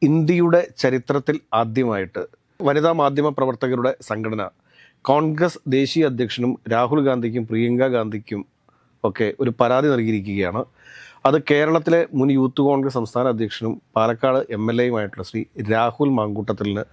ഇന്ത്യയുടെ ചരിത്രത്തിൽ ആദ്യമായിട്ട് വനിതാ മാധ്യമ പ്രവർത്തകരുടെ സംഘടന കോൺഗ്രസ് ദേശീയ അധ്യക്ഷനും രാഹുൽ ഗാന്ധിക്കും പ്രിയങ്ക ഗാന്ധിക്കും ഒക്കെ ഒരു പരാതി നൽകിയിരിക്കുകയാണ്. അത് കേരളത്തിലെ മുൻ യൂത്ത് കോൺഗ്രസ് സംസ്ഥാന അധ്യക്ഷനും പാലക്കാട് MLA-യുമായിട്ടുള്ള ശ്രീ രാഹുൽ മാങ്കൂട്ടത്തിലിന്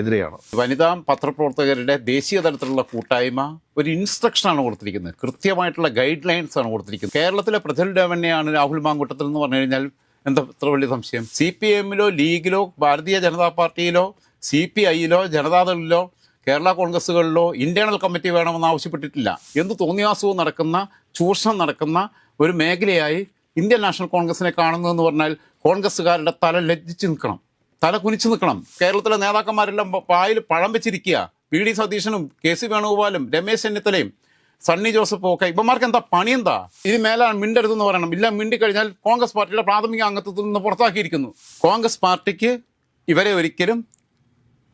എതിരെയാണ്. വനിതാ പത്രപ്രവർത്തകരുടെ ദേശീയ തലത്തിലുള്ള കൂട്ടായ്മ ഒരു ഇൻസ്ട്രക്ഷനാണ് കൊടുത്തിരിക്കുന്നത്, കൃത്യമായിട്ടുള്ള ഗൈഡ് ലൈൻസ് ആണ് കൊടുത്തിരിക്കുന്നത്. കേരളത്തിലെ പ്രസിഡന്റ് തന്നെയാണ് രാഹുൽ മാങ്കൂട്ടത്തിൽ എന്ന് പറഞ്ഞു കഴിഞ്ഞാൽ എന്താ ഇത്ര വലിയ സംശയം? CPM-ലോ ലീഗിലോ ഭാരതീയ ജനതാ പാർട്ടിയിലോ CPI-യിലോ ജനതാദളിലോ കേരള കോൺഗ്രസുകളിലോ ഇന്റേണൽ കമ്മിറ്റി വേണമെന്ന് ആവശ്യപ്പെട്ടിട്ടില്ല. എന്ത് തോന്നിയാസവും നടക്കുന്ന, ചൂഷണം നടക്കുന്ന ഒരു മേഖലയായി ഇന്ത്യൻ നാഷണൽ കോൺഗ്രസിനെ കാണുന്നതെന്ന് പറഞ്ഞാൽ കോൺഗ്രസ്സുകാരുടെ തല ലജ്ജിച്ച് നിൽക്കണം, തല കുനിച്ച് നിൽക്കണം. കേരളത്തിലെ നേതാക്കന്മാരെല്ലാം പായിൽ പഴം വെച്ചിരിക്കുക. VD സതീശനും KC വേണുഗോപാലും രമേശ് ചെന്നിത്തലയും സണ്ണി ജോസഫും ഒക്കെ. ഇവന്മാർക്ക് എന്താ പണി? എന്താ ഇനി മേലാണ് മിണ്ടരുതെന്ന് പറയണം. ഇല്ല, മിണ്ടിക്കഴിഞ്ഞാൽ കോൺഗ്രസ് പാർട്ടിയുടെ പ്രാഥമിക അംഗത്വത്തിൽ നിന്ന് പുറത്താക്കിയിരിക്കുന്നു. കോൺഗ്രസ് പാർട്ടിക്ക് ഇവരെ ഒരിക്കലും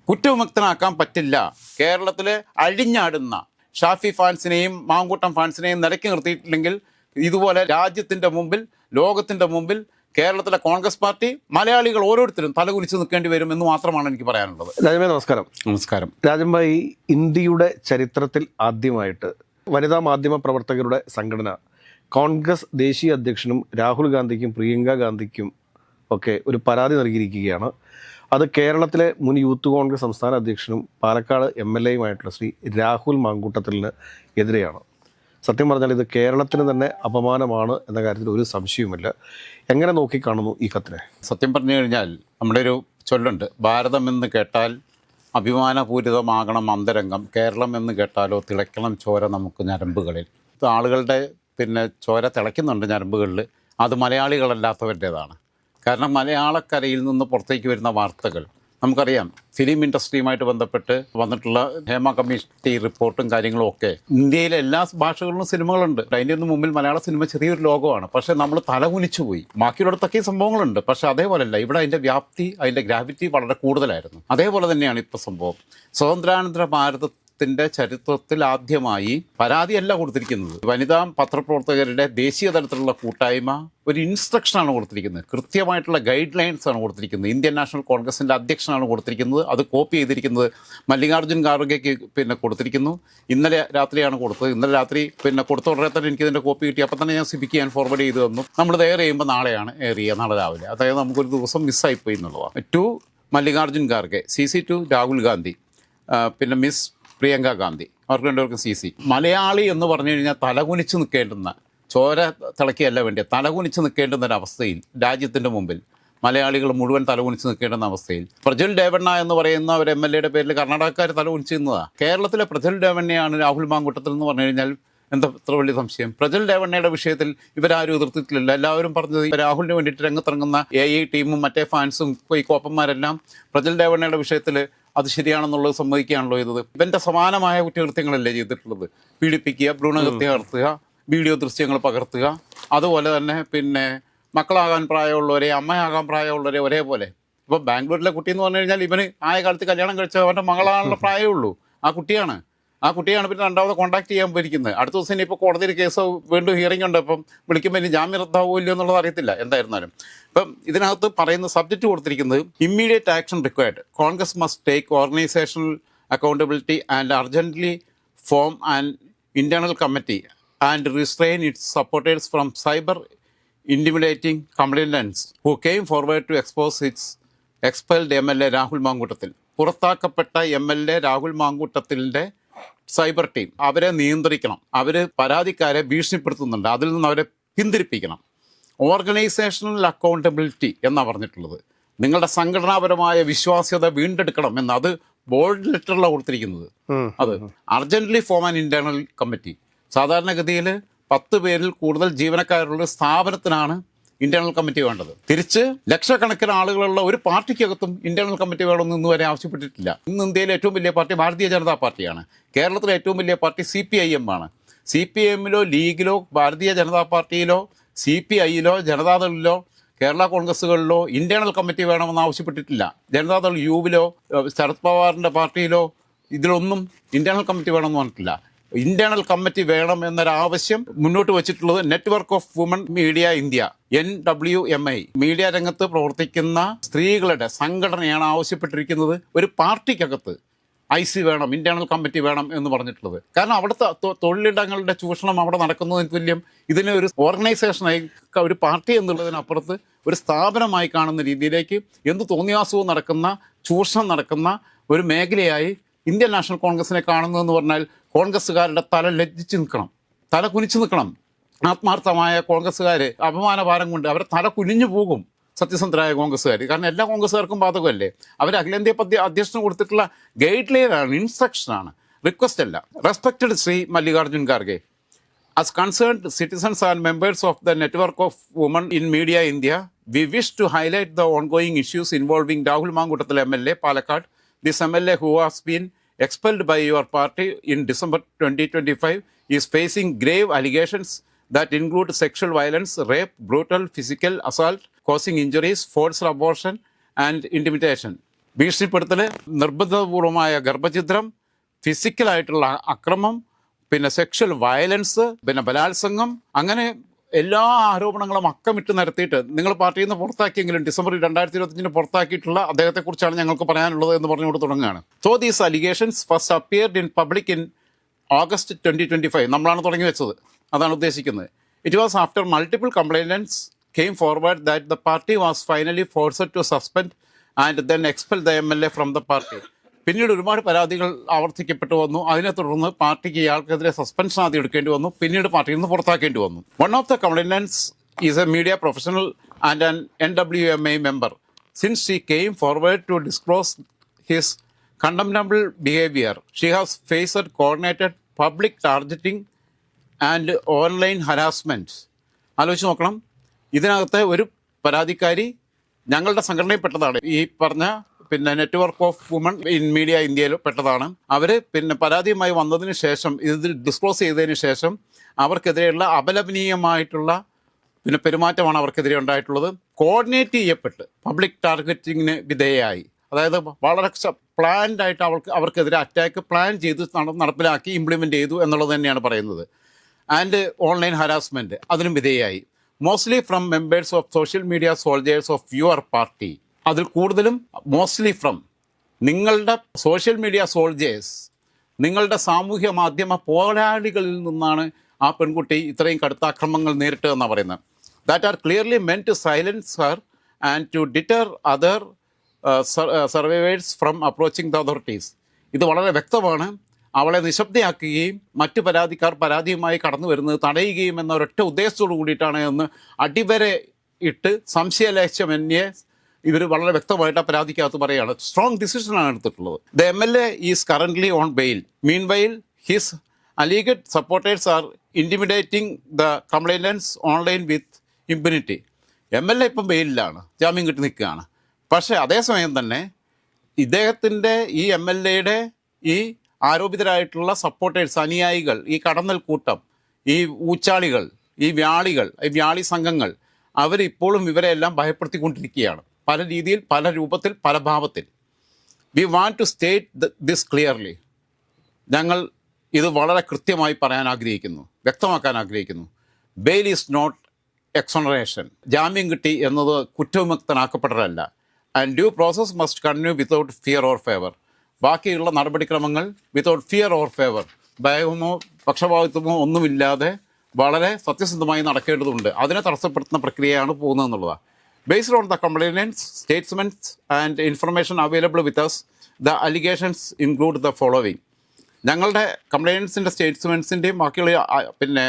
കുറ്റവിമുക്തനാക്കാൻ പറ്റില്ല. കേരളത്തിലെ അഴിഞ്ഞാടുന്ന ഷാഫി ഫാൻസിനെയും മാങ്കൂട്ടം ഫാൻസിനെയും നിലയ്ക്ക് നിർത്തിയിട്ടില്ലെങ്കിൽ ഇതുപോലെ രാജ്യത്തിൻ്റെ മുമ്പിൽ, ലോകത്തിൻ്റെ മുമ്പിൽ കേരളത്തിലെ കോൺഗ്രസ് പാർട്ടി, മലയാളികൾ ഓരോരുത്തരും തലകുലിച്ച് നിൽക്കേണ്ടി വരും എന്ന് മാത്രമാണ് എനിക്ക് പറയാനുള്ളത്. രാജംഭായി നമസ്കാരം. നമസ്കാരം. രാജംഭായി, ഇന്ത്യയുടെ ചരിത്രത്തിൽ ആദ്യമായിട്ട് വനിതാ മാധ്യമ പ്രവർത്തകരുടെ സംഘടന കോൺഗ്രസ് ദേശീയ അധ്യക്ഷനും രാഹുൽ ഗാന്ധിക്കും പ്രിയങ്ക ഗാന്ധിക്കും ഒക്കെ ഒരു പരാതി നൽകിയിരിക്കുകയാണ്. അത് കേരളത്തിലെ മുൻ യൂത്ത് കോൺഗ്രസ് സംസ്ഥാന അധ്യക്ഷനും പാലക്കാട് MLA-യുമായിട്ടുള്ള ശ്രീ രാഹുൽ മാങ്കൂട്ടത്തിലിന് എതിരെയാണ്. സത്യം പറഞ്ഞാൽ ഇത് കേരളത്തിന് തന്നെ അപമാനമാണ് എന്ന കാര്യത്തിൽ ഒരു സംശയവുമില്ല. എങ്ങനെ നോക്കിക്കാണുന്നു ഈ കത്തിനെ? സത്യം പറഞ്ഞു കഴിഞ്ഞാൽ നമ്മുടെ ഒരു ചൊല്ലുണ്ട്, ഭാരതം എന്ന് കേട്ടാൽ അഭിമാനപൂരിതമാകണം അന്തരംഗം, കേരളം എന്ന് കേട്ടാലോ തിളയ്ക്കണം ചോര നമുക്ക് ഞരമ്പുകളിൽ. ആളുകളുടെ ചോര തിളയ്ക്കുന്നുണ്ട് ഞരമ്പുകളിൽ. അത് മലയാളികളല്ലാത്തവരുടേതാണ്. കാരണം മലയാളക്കരയിൽ നിന്ന് പുറത്തേക്ക് വരുന്ന വാർത്തകൾ നമുക്കറിയാം. ഫിലിം ഇൻഡസ്ട്രിയുമായിട്ട് ബന്ധപ്പെട്ട് വന്നിട്ടുള്ള ഹേമ കമ്മിറ്റി റിപ്പോർട്ടും കാര്യങ്ങളും ഒക്കെ. ഇന്ത്യയിലെ എല്ലാ ഭാഷകളിലും സിനിമകളുണ്ട്. അതിൻ്റെ ഒന്നും മുമ്പിൽ മലയാള സിനിമ ചെറിയൊരു ലോകമാണ്. പക്ഷേ നമ്മൾ തലകുനിച്ചു പോയി. ബാക്കിയുള്ളിടത്തൊക്കെ സംഭവങ്ങളുണ്ട്, പക്ഷേ അതേപോലെയല്ല. ഇവിടെ അതിൻ്റെ വ്യാപ്തി, അതിൻ്റെ ഗ്രാവിറ്റി വളരെ കൂടുതലായിരുന്നു. അതേപോലെ തന്നെയാണ് ഇപ്പോൾ സംഭവം. സ്വാതന്ത്ര്യാനന്തര ഭാരതത്തിൻ്റെ ചരിത്രത്തിൽ ആദ്യമായി പരാതിയല്ല കൊടുത്തിരിക്കുന്നത്. വനിതാ പത്രപ്രവർത്തകരുടെ ദേശീയ തലത്തിലുള്ള കൂട്ടായ്മ ഒരു ഇൻസ്ട്രക്ഷനാണ് കൊടുത്തിരിക്കുന്നത്, കൃത്യമായിട്ടുള്ള ഗൈഡ് ലൈൻസ് ആണ് കൊടുത്തിരിക്കുന്നത്. ഇന്ത്യൻ നാഷണൽ കോൺഗ്രസിൻ്റെ അധ്യക്ഷനാണ് കൊടുത്തിരിക്കുന്നത്. അത് കോപ്പി ചെയ്തിരിക്കുന്നത് മല്ലികാർജ്ജുൻ ഖാർഗെക്ക് കൊടുത്തിരിക്കുന്നു. ഇന്നലെ രാത്രിയാണ് കൊടുത്തത്. ഇന്നലെ രാത്രി കൊടുത്ത ഉടനെ തന്നെ എനിക്കിതിൻ്റെ കോപ്പി കിട്ടി. അപ്പം തന്നെ ഞാൻ CPക്ക് ഞാൻ ഫോർവേഡ് ചെയ്ത് തന്നു. നമ്മളിത് എയർ ചെയ്യുമ്പോൾ നാളെയാണ് എയർ ചെയ്യുക, നാളെ രാവിലെ. അതായത് നമുക്കൊരു ദിവസം മിസ്സായിപ്പോയി എന്നുള്ളതാണ്. To Mallikarjun Kharge, CC to Rahul Gandhi, miss Priyanka Gandhi, അവർക്ക് രണ്ടുപേർക്കും CC. മലയാളി എന്ന് പറഞ്ഞു കഴിഞ്ഞാൽ തലകുനിച്ച് നിൽക്കേണ്ടുന്ന, ചോര തിളക്കിയല്ല വേണ്ടിയ, തലകുനിച്ച് നിൽക്കേണ്ടുന്ന ഒരവസ്ഥയിൽ രാജ്യത്തിൻ്റെ മുമ്പിൽ മലയാളികൾ മുഴുവൻ തലകുനിച്ച് നിൽക്കേണ്ടുന്ന അവസ്ഥയിൽ പ്രജ്വൽ രേവണ്ണ എന്ന് പറയുന്ന ഒരു MLA-യുടെ പേരിൽ കർണാടകക്കാർ തലകുനിച്ച് നിന്നതാണ്. കേരളത്തിലെ പ്രജ്വൽ രേവണ്ണയാണ് രാഹുൽ മാങ്കൂട്ടത്തിൽ എന്ന് പറഞ്ഞു കഴിഞ്ഞാൽ എന്താ ഇത്ര വലിയ സംശയം? പ്രജ്വൽ രേവണ്ണയുടെ വിഷയത്തിൽ ഇവരാരും എതിർത്തിട്ടില്ല. എല്ലാവരും പറഞ്ഞത് രാഹുലിന് വേണ്ടിയിട്ട് രംഗത്തിറങ്ങുന്ന AI ടീമും മറ്റേ ഫാൻസും ഈ കോപ്പന്മാരെല്ലാം പ്രജ്വൽ രേവണ്ണയുടെ വിഷയത്തിൽ അത് ശരിയാണെന്നുള്ളത് സമ്മതിക്കുകയാണല്ലോ ചെയ്തത്. ഇവൻ്റെ സമാനമായ കുറ്റകൃത്യങ്ങളല്ലേ ചെയ്തിട്ടുള്ളത്. പീഡിപ്പിക്കുക, ഭ്രൂണഹത്യ നടത്തുക, വീഡിയോ ദൃശ്യങ്ങൾ പകർത്തുക, അതുപോലെ തന്നെ മക്കളാകാൻ പ്രായമുള്ളവരെ, അമ്മയാകാൻ പ്രായമുള്ളവരെ ഒരേപോലെ. ഇപ്പോൾ ബാംഗ്ലൂരിലെ കുട്ടി എന്ന് പറഞ്ഞു കഴിഞ്ഞാൽ ഇവന് ആയ കാലത്ത് കല്യാണം കഴിച്ച അവൻ്റെ മകളാണുള്ള പ്രായമുള്ളൂ. ആ കുട്ടിയാണ് പിന്നെ രണ്ടാമത് കോൺടാക്ട് ചെയ്യാൻ പോയിരിക്കുന്നത്. അടുത്ത ദിവസം ഇനിയിപ്പോൾ കോടതിയിൽ കേസ് വീണ്ടും ഹിയറിംഗ് ഉണ്ട്. അപ്പം വിളിക്കുമ്പോൾ ഇനി ജാമ്യം റദ്ദാവുമോ ഇല്ലയോ എന്നുള്ളത് അറിയത്തില്ല. എന്തായിരുന്നാലും ഇപ്പം ഇതിനകത്ത് പറയുന്ന സബ്ജക്റ്റ് കൊടുത്തിരിക്കുന്നത് immediate action required. Congress must take organisational accountability and urgently form and internal committee and restrain its supporters from cyber intimidating complaints who came forward to expose its expelled MLA Rahul Mamkootathil. പുറത്താക്കപ്പെട്ട MLA രാഹുൽ മാങ്കൂട്ടത്തിൻ്റെ cyber team അവരെ നിയന്ത്രിക്കണം. അവർ പരാതിക്കാരെ ഭീഷണിപ്പെടുത്തുന്നുണ്ട്, അതിൽ നിന്ന് അവരെ പിന്തിരിപ്പിക്കണം. Organisational accountability എന്നാണ് പറഞ്ഞിട്ടുള്ളത്. നിങ്ങളുടെ സംഘടനാപരമായ വിശ്വാസ്യത വീണ്ടെടുക്കണം എന്ന്, അത് ബോൾഡ് ലെറ്ററിലാണ് കൊടുത്തിരിക്കുന്നത്. അത് urgently form an internal committee. സാധാരണഗതിയിൽ 10 പേരിൽ കൂടുതൽ ജീവനക്കാരുള്ള സ്ഥാപനത്തിനാണ് ഇന്റേണൽ കമ്മിറ്റി വേണ്ടത്. തിരിച്ച് ലക്ഷക്കണക്കിന് ആളുകളുള്ള ഒരു പാർട്ടിക്കകത്തും ഇന്റേണൽ കമ്മിറ്റി വേണമെന്ന് ഇന്ന് വരെ ആവശ്യപ്പെട്ടിട്ടില്ല. ഇന്ന് ഇന്ത്യയിലെ ഏറ്റവും വലിയ പാർട്ടി ഭാരതീയ ജനതാ പാർട്ടിയാണ്. കേരളത്തിലെ ഏറ്റവും വലിയ പാർട്ടി CPIM ആണ്. CPM-ലോ ലീഗിലോ ഭാരതീയ ജനതാ പാർട്ടിയിലോ CPI-യിലോ ജനതാദളിലോ കേരള കോൺഗ്രസുകളിലോ ഇന്റേണൽ കമ്മിറ്റി വേണമെന്ന് ആവശ്യപ്പെട്ടിട്ടില്ല. ജനതാദൾ യുവിലോ ശരത് പവാറിൻ്റെ പാർട്ടിയിലോ ഇതിലൊന്നും ഇന്റേണൽ കമ്മിറ്റി വേണമെന്ന് പറഞ്ഞിട്ടില്ല. ഇന്റേണൽ കമ്മിറ്റി വേണം എന്നൊരാവശ്യം മുന്നോട്ട് വെച്ചിട്ടുള്ളത് network of woman media India NWMI media രംഗത്ത് പ്രവർത്തിക്കുന്ന സ്ത്രീകളുടെ സംഘടനയാണ് ആവശ്യപ്പെട്ടിരിക്കുന്നത് ഒരു പാർട്ടിക്കകത്ത് IC വേണം, ഇന്റേണൽ കമ്മിറ്റി വേണം എന്ന് പറഞ്ഞിട്ടുള്ളത്. കാരണം അവിടുത്തെ തൊഴിലിടങ്ങളുടെ ചൂഷണം അവിടെ നടക്കുന്നതിന് തുല്യം ഇതിനെ ഒരു ഓർഗനൈസേഷനായി, ഒരു പാർട്ടി എന്നുള്ളതിനപ്പുറത്ത് ഒരു സ്ഥാപനമായി കാണുന്ന രീതിയിലേക്ക് എന്ത് തോന്നിയാസവും നടക്കുന്ന, ചൂഷണം നടക്കുന്ന ഒരു മേഖലയായി ഇന്ത്യൻ നാഷണൽ കോൺഗ്രസിനെ കാണുന്നതെന്ന് പറഞ്ഞാൽ കോൺഗ്രസ്സുകാരുടെ തല ലജ്ജിച്ച് നിൽക്കണം, തല കുനിച്ചു നിൽക്കണം. ആത്മാർത്ഥമായ കോൺഗ്രസ്സുകാർ അപമാനഭാരം കൊണ്ട് അവരെ തല കുനിഞ്ഞു പോകും സത്യസന്ധരായ കോൺഗ്രസ്സുകാർ. കാരണം എല്ലാ കോൺഗ്രസ്സുകാർക്കും ബാധകമല്ലേ. അവർ അഖിലേന്ത്യാ അധ്യക്ഷന് കൊടുത്തിട്ടുള്ള ഗൈഡ് ലൈനാണ്, ഇൻസ്ട്രക്ഷനാണ്, റിക്വസ്റ്റ് അല്ല. Respected Shri Mallikarjun Kharge, as concerned citizens and members of the network of women in media India, we wish to highlight the ongoing issues involving Rahul Manguttal MLA, Palakkad. This MLA, who has been expelled by your party in December 2025, is facing grave allegations that include sexual violence, rape, brutal physical assault, causing injuries, forced abortion and intimidation. ഭീഷണിപ്പെടുത്തൽ, നിർബന്ധപൂർവമായ ഗർഭഛിദ്രം, ഫിസിക്കലായിട്ടുള്ള അക്രമം, പിന്നെ sexual violence, പിന്നെ ബലാത്സംഗം, അങ്ങനെ എല്ലാ ആരോപണങ്ങളും അക്കമിട്ട് നിരത്തിയിട്ട് നിങ്ങൾ പാർട്ടിയിൽ നിന്ന് പുറത്താക്കിയെങ്കിലും ഡിസംബർ 2025 പുറത്താക്കിയിട്ടുള്ള അദ്ദേഹത്തെക്കുറിച്ചാണ് ഞങ്ങൾക്ക് പറയാനുള്ളത് എന്ന് പറഞ്ഞുകൊണ്ട് തുടങ്ങുകയാണ്. So these allegations first appeared in public in August 2025. നമ്മളാണ് തുടങ്ങി വെച്ചത്, അതാണ് ഉദ്ദേശിക്കുന്നത്. It was after multiple complaints came forward that the party was finally forced to suspend and then expel the MLA from the party. പിന്നീട് ഒരുപാട് പരാതികൾ ആവർത്തിക്കപ്പെട്ടു വന്നു. അതിനെ തുടർന്ന് പാർട്ടിക്ക് ഇയാൾക്കെതിരെ സസ്പെൻഷൻ ആദ്യം എടുക്കേണ്ടി വന്നു, പിന്നീട് പാർട്ടിയിൽ നിന്ന് പുറത്താക്കേണ്ടി വന്നു. One of the complainants is a media professional and an NWMA member. Since she came forward to disclose his condemnable behavior, she has faced coordinated public targeting and online harassment. ആലോചിച്ച് നോക്കണം, ഇതിനകത്ത് ഒരു പരാതിക്കാരി ഞങ്ങളുടെ സംഘടനയിൽപ്പെട്ടതാണ്, ഈ പറഞ്ഞ പിന്നെ network of woman in media ഇന്ത്യയിൽ പെട്ടതാണ്. അവർ പിന്നെ പരാതിയുമായി വന്നതിന് ശേഷം, ഇത് ഡിസ്ക്ലോസ് ചെയ്തതിന് ശേഷം അവർക്കെതിരെയുള്ള അപലപനീയമായിട്ടുള്ള പിന്നെ പെരുമാറ്റമാണ് അവർക്കെതിരെ ഉണ്ടായിട്ടുള്ളത്. കോർഡിനേറ്റ് ചെയ്യപ്പെട്ട് പബ്ലിക് ടാർഗറ്റിങ്ങിന് വിധേയമായി, അതായത് വളരെ പ്ലാൻഡ് ആയിട്ട് അവർക്കെതിരെ അറ്റാക്ക് പ്ലാൻ ചെയ്ത് നടപ്പിലാക്കി ഇംപ്ലിമെൻ്റ് ചെയ്തു എന്നുള്ളത് തന്നെയാണ് പറയുന്നത്. ആൻഡ് ഓൺലൈൻ ഹരാസ്മെൻറ്റ് അതിനും വിധേയമായി, mostly from members of social media soldiers of your party. അതിൽ കൂടുതലും മോസ്റ്റ്ലി ഫ്രം നിങ്ങളുടെ സോഷ്യൽ മീഡിയ സോൾജേഴ്സ്, നിങ്ങളുടെ സാമൂഹ്യ മാധ്യമ പോരാളികളിൽ നിന്നാണ് ആ പെൺകുട്ടി ഇത്രയും കടുത്ത അക്രമങ്ങൾ നേരിട്ടതെന്നാണ് പറയുന്നത്. That are clearly meant to silence her and to deter other survivors from approaching the authorities. ഇത് വളരെ വ്യക്തമാണ്. അവളെ നിശബ്ദയാക്കുകയും മറ്റു പരാതിക്കാർ പരാതിയുമായി കടന്നു വരുന്നത് തടയുകയും എന്ന ഒരൊറ്റ ഉദ്ദേശത്തോടു കൂടിയിട്ടാണ് എന്ന് അടിവരെ ഇട്ട് സംശയലേശമന്യേ ഇവർ വളരെ വ്യക്തമായിട്ട് ആ പരാതിക്കകത്ത് പറയുകയാണ്. സ്ട്രോങ് ഡിസിഷനാണ് എടുത്തിട്ടുള്ളത്. The MLA is currently on bail. Meanwhile his alleged supporters are intimidating the complainants online with impunity. MLA ഇപ്പം ബെയിലിലാണ്, ജാമ്യം കിട്ടി നിൽക്കുകയാണ്. പക്ഷേ അതേസമയം തന്നെ ഇദ്ദേഹത്തിൻ്റെ ഈ MLAയുടെ ഈ ആരോപിതരായിട്ടുള്ള സപ്പോർട്ടേഴ്സ്, അനുയായികൾ, ഈ കടന്നൽ കൂട്ടം, ഈ ഊച്ചാളികൾ, ഈ വ്യാളി സംഘങ്ങൾ, അവരിപ്പോഴും ഇവരെല്ലാം ഭയപ്പെടുത്തിക്കൊണ്ടിരിക്കുകയാണ്, പല രീതിയിൽ, പല രൂപത്തിൽ, പല ഭാവത്തിൽ. We want to state this clearly. ഞങ്ങൾ ഇത് വളരെ കൃത്യമായി പറയാൻ ആഗ്രഹിക്കുന്നു, വ്യക്തമാക്കാൻ ആഗ്രഹിക്കുന്നു. Bail is not exoneration. ജാമ്യം കിട്ടി എന്നത് കുറ്റവിമുക്തനാക്കപ്പെടലല്ല. And due process must continue without fear or favour. ബാക്കിയുള്ള നടപടിക്രമങ്ങൾ വിത്തൗട്ട് ഫിയർ ഓർ ഫേവർ, ഭയമോ പക്ഷപാതിത്വമോ ഒന്നുമില്ലാതെ വളരെ സത്യസന്ധമായി നടക്കേണ്ടതുണ്ട്. അതിനെ തടസ്സപ്പെടുത്തുന്ന പ്രക്രിയയാണ് പോകുന്നതെന്നുള്ളതാണ്. Based on the complainants, statements and information available with us, the allegations include the following. ഞങ്ങളുടെ കംപ്ലൈൻസിൻ്റെ സ്റ്റേറ്റ്മെൻറ്റ്സിൻ്റെയും ബാക്കിയുള്ള പിന്നെ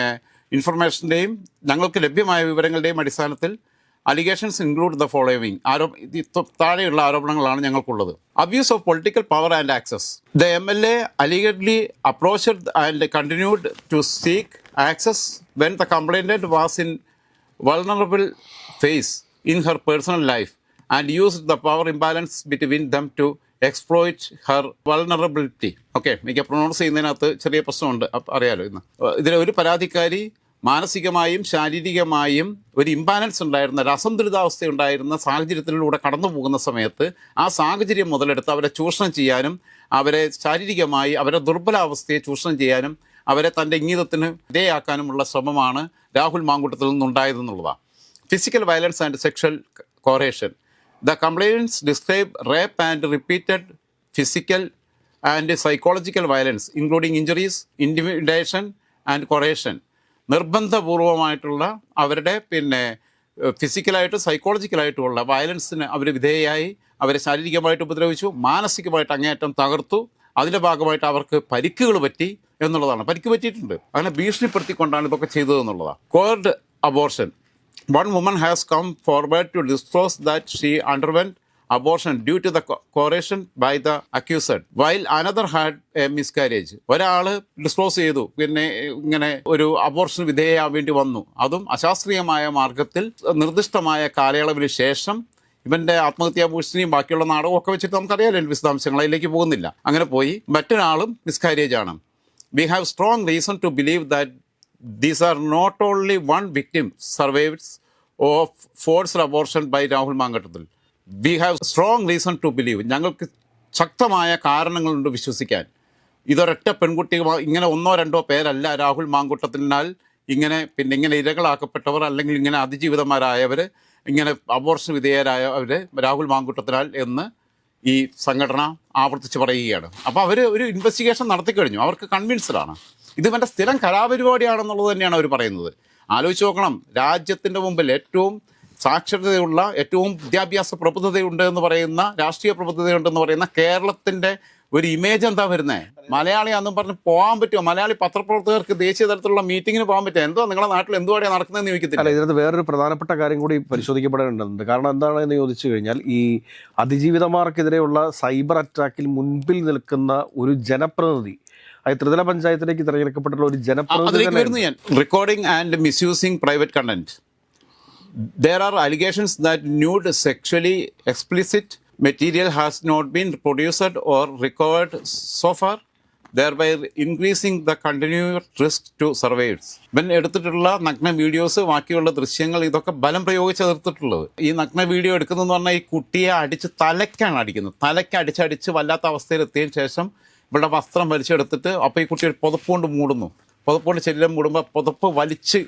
ഇൻഫർമേഷൻ്റെയും ഞങ്ങൾക്ക് ലഭ്യമായ വിവരങ്ങളുടെയും അടിസ്ഥാനത്തിൽ അലിഗേഷൻസ് ഇൻക്ലൂഡ് ദ ഫോളോവിങ്. താഴെയുള്ള ആരോപണങ്ങളാണ് ഞങ്ങൾക്കുള്ളത്. Abuse of political power and access. The MLA allegedly approached and continued to seek access when the complainant was in vulnerable phase in her personal life and used the power imbalance between them to exploit her vulnerability. Okay, എനിക്ക് pronounce ചെയ്യുന്നതിനകത്ത് ചെറിയ പ്രശ്നമുണ്ട്, അറിയാലോ. ഇന്ന് ഇതിലെ ഒരു പരാതിക്കാരി മാനസികമായും ശാരീരികമായും ഒരു ഇംബാലൻസ് ഉണ്ടായിരുന്ന, ഒരു അസന്തുലിതാവസ്ഥ ഉണ്ടായിരുന്ന സാഹചര്യത്തിലൂടെ കടന്നു പോകുന്ന സമയത്ത് ആ സാഹചര്യം മുതലെടുത്ത് അവരെ ചൂഷണം ചെയ്യാനും, അവരെ ശാരീരികമായി അവരുടെ ദുർബലാവസ്ഥയെ ചൂഷണം ചെയ്യാനും, അവരെ തൻ്റെ ഇംഗിതത്തിന് വിധേയാക്കാനുമുള്ള ശ്രമമാണ് രാഹുൽ മാങ്കൂട്ടത്തിൽ നിന്നുണ്ടായതെന്നുള്ളതാണ്. Physical violence and sexual coercion. The complaints describe rape and repeated physical and psychological violence including injuries, intimidation and coercion. നിർബന്ധപൂർവമായിട്ടുള്ള അവരുടെ ഫിസിക്കലായിട്ടും സൈക്കോളജിക്കലായിട്ടുമുള്ള വയലൻസിന് അവർ വിധേയമായി, അവരെ ശാരീരികമായിട്ട് ഉപദ്രവിച്ചു, മാനസികമായിട്ട് അങ്ങേയറ്റം തകർത്തു. അതിൻ്റെ ഭാഗമായിട്ട് അവർക്ക് പരിക്കുകൾ പറ്റി എന്നുള്ളതാണ്. പരിക്ക് പറ്റിയിട്ടുണ്ട്. അങ്ങനെ ഭീഷണിപ്പെടുത്തിക്കൊണ്ടാണ് ഇതൊക്കെ ചെയ്തതെന്നുള്ളതാണ്. Forced abortion. One woman has come forward to disclose that she underwent abortion due to the coercion by the accused, while another had a miscarriage. ഒരാൾ ഡിസ്ക്ലോസ് ചെയ്തു, ഇങ്ങനെ ഒരു അബോർഷന് വിധേയയാൻ വേണ്ടി വന്നു, അതും അശാസ്ത്രീയമായ മാർഗത്തിൽ നിർദ്ദിഷ്ടമായ കാലയളവിന് ശേഷം. ഇവൻ്റെ ആത്മഹത്യാ ഭൂഷണിയും ബാക്കിയുള്ള നാടകമൊക്കെ വെച്ചിട്ട് നമുക്കറിയാലോ വിശദാംശങ്ങൾ, അതിലേക്ക് പോകുന്നില്ല. അങ്ങനെ പോയി മറ്റൊരാളും മിസ്കാരേജ് ആണ്. We have strong reason to believe that these are not only one victim survivors of forced abortion by Rahul Mangathathil. We have strong reason to believe. ഞങ്ങൾക്ക് ശക്തമായ കാരണങ്ങളുണ്ട് വിശ്വസിക്കാൻ. ഇതൊരൊറ്റ പെൺകുട്ടി, ഇങ്ങനെ ഒന്നോ രണ്ടോ പേരല്ല രാഹുൽ മാങ്കൂട്ടത്തിനാൽ ഇങ്ങനെ ഇരകളാക്കപ്പെട്ടവർ അല്ലെങ്കിൽ ഇങ്ങനെ അതിജീവിതന്മാരായവർ, ഇങ്ങനെ അബോർഷൻ വിധേയരായവർ രാഹുൽ മാങ്കൂട്ടത്തിനാൽ എന്ന് ഈ സംഘടന ആവർത്തിച്ച് പറയുകയാണ്. അപ്പോൾ അവർ ഒരു ഇൻവെസ്റ്റിഗേഷൻ നടത്തിക്കഴിഞ്ഞു. അവർക്ക് കൺവിൻസ്ഡാണ് ഇത് ഇവൻ്റെ സ്ഥിരം കലാപരിപാടിയാണെന്നുള്ളത് തന്നെയാണ് അവർ പറയുന്നത്. ആലോചിച്ച് നോക്കണം, രാജ്യത്തിൻ്റെ മുമ്പിൽ ഏറ്റവും സാക്ഷരതയുള്ള, ഏറ്റവും വിദ്യാഭ്യാസ പ്രബുദ്ധതയുണ്ട് എന്ന് പറയുന്ന, രാഷ്ട്രീയ പ്രബുദ്ധതയുണ്ടെന്ന് പറയുന്ന കേരളത്തിൻ്റെ ഒരു ഇമേജ് എന്താ വരുന്നത്? മലയാളിയാണെന്നും പറഞ്ഞ് പോകാൻ പറ്റുമോ? മലയാളി പത്രപ്രവർത്തകർക്ക് ദേശീയ തലത്തിലുള്ള മീറ്റിങ്ങിന് പോകാൻ പറ്റുമോ? എന്തോ നിങ്ങളുടെ നാട്ടിൽ എന്തുവാടിയാണ് നടക്കുന്നതെന്ന് ചോദിക്കത്തില്ല. അല്ല, ഇതിനകത്ത് വേറൊരു പ്രധാനപ്പെട്ട കാര്യം കൂടി പരിശോധിക്കപ്പെടേണ്ടതുണ്ട്. കാരണം എന്താണെന്ന് ചോദിച്ചു കഴിഞ്ഞാൽ, ഈ അതിജീവിതമാർക്കെതിരെയുള്ള സൈബർ അറ്റാക്കിൽ മുൻപിൽ നിൽക്കുന്ന ഒരു ജനപ്രതിനിധി, ത്രിതല പഞ്ചായത്തിലേക്ക് തിരഞ്ഞെടുക്കപ്പെട്ടുള്ള ഒരു ജനപ്രതിനിധി. Recording and misusing private content. There are allegations that nude, sexually explicit material has not been produced or recovered so far, thereby increasing the continued risk to survivors. ഇവൻ എടുത്തിട്ടുള്ള നഗ്ന വീഡിയോസ്, ബാക്കിയുള്ള ദൃശ്യങ്ങൾ, ഇതൊക്കെ ബലം പ്രയോഗിച്ച് എടുത്തിട്ടുള്ളത്. ഈ നഗ്ന വീഡിയോ എടുക്കുന്നതെന്ന് പറഞ്ഞാൽ ഈ കുട്ടിയെ അടിച്ച് തലയ്ക്കാണ് അടിക്കുന്നത്. തലയ്ക്ക് അടിച്ചടിച്ച് വല്ലാത്ത അവസ്ഥയിലെത്തിയതിന് ശേഷം ഇവിടെ വസ്ത്രം വലിച്ചെടുത്തിട്ട് അപ്പോൾ ഈ കുട്ടി ഒരു പുതപ്പുകൊണ്ട് മൂടുന്നു. പുതപ്പുകൊണ്ട് ശരീരം മൂടുമ്പോൾ പുതപ്പ് വലിച്ച്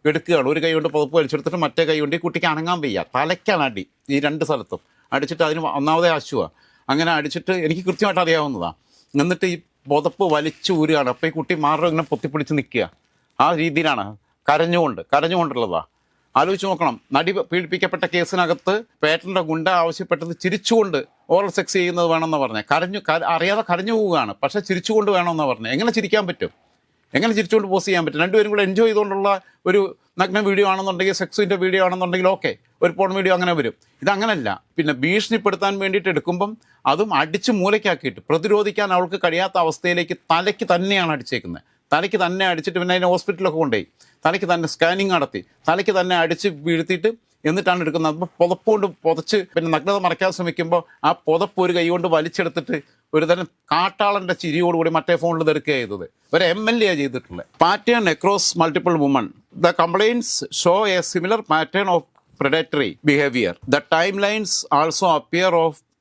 എടുക്കുകയാണ്. ഒരു കൈ കൊണ്ട് പുതപ്പ് വലിച്ചെടുത്തിട്ട് മറ്റേ കൈ കൊണ്ട് ഈ കുട്ടിക്ക് അനങ്ങാൻ വയ്യ. തലയ്ക്കാണ് അടി, ഈ രണ്ട് സ്ഥലത്തും അടിച്ചിട്ട്. അതിന് ഒന്നാമതേ ആശുവാണ്. അങ്ങനെ അടിച്ചിട്ട് എനിക്ക് കൃത്യമായിട്ട് അറിയാവുന്നതാണ്. എന്നിട്ട് ഈ പുതപ്പ് വലിച്ച് ഊരുകയാണ്. അപ്പോൾ ഈ കുട്ടി മാറും ഇങ്ങനെ പൊത്തിപ്പിടിച്ച് നിൽക്കുക. ആ രീതിയിലാണ് കരഞ്ഞുകൊണ്ടുള്ളതാണ്. ആലോചിച്ച് നോക്കണം. നടി പീഡിപ്പിക്കപ്പെട്ട കേസിനകത്ത് പേട്ടൻ്റെ ഗുണ്ട ആവശ്യപ്പെട്ടത് ചിരിച്ചുകൊണ്ട് ഓറൽ സെക്സ് ചെയ്യുന്നത് വേണമെന്ന് പറഞ്ഞത്. അറിയാതെ കരഞ്ഞു പോവുകയാണ്, പക്ഷേ ചിരിച്ചുകൊണ്ട് വേണമെന്ന് പറഞ്ഞത്. എങ്ങനെ ചിരിക്കാൻ പറ്റും? എങ്ങനെ ചിരിച്ചുകൊണ്ട് പോസ്റ്റ് ചെയ്യാൻ പറ്റും? രണ്ടുപേരും കൂടെ എൻജോയ് ചെയ്തുകൊണ്ടുള്ള ഒരു നഗ്ന വീഡിയോ ആണെന്നുണ്ടെങ്കിൽ, സെക്സിൻ്റെ വീഡിയോ ആണെന്നുണ്ടെങ്കിൽ ഓക്കെ, ഒരു പോൺ വീഡിയോ അങ്ങനെ വരും. ഇതങ്ങനല്ല. ഭീഷണിപ്പെടുത്താൻ വേണ്ടിയിട്ട് എടുക്കുമ്പം അതും അടിച്ച് മൂലയ്ക്കാക്കിയിട്ട് പ്രതിരോധിക്കാൻ അവൾക്ക് കഴിയാത്ത അവസ്ഥയിലേക്ക് തലയ്ക്ക് തന്നെയാണ് അടിച്ചേക്കുന്നത്. തലയ്ക്ക് തന്നെ അടിച്ചിട്ട് പിന്നെ അതിനെ ഹോസ്പിറ്റലൊക്കെ കൊണ്ടുപോയി തലയ്ക്ക് തന്നെ സ്കാനിങ് നടത്തി തലയ്ക്ക് തന്നെ അടിച്ച് വീഴ്ത്തിയിട്ട് എന്നിട്ടാണ് എടുക്കുന്നത്. അപ്പോൾ പുതപ്പ് കൊണ്ട് പുതച്ച് നഗ്നത മറയ്ക്കാൻ ശ്രമിക്കുമ്പോൾ ആ പുതപ്പ് ഒരു കൈ കൊണ്ട് വലിച്ചെടുത്തിട്ട് ഒരു തരം കാട്ടാളൻ്റെ ചിരിയോടുകൂടി മറ്റേ ഫോണിൽ ഇതെടുക്കുക ചെയ്തത്. ഒരു MLA ചെയ്തിട്ടുള്ളത്. Pattern across multiple woman. The complaints show A similar pattern of predatory behavior. The timelines also appear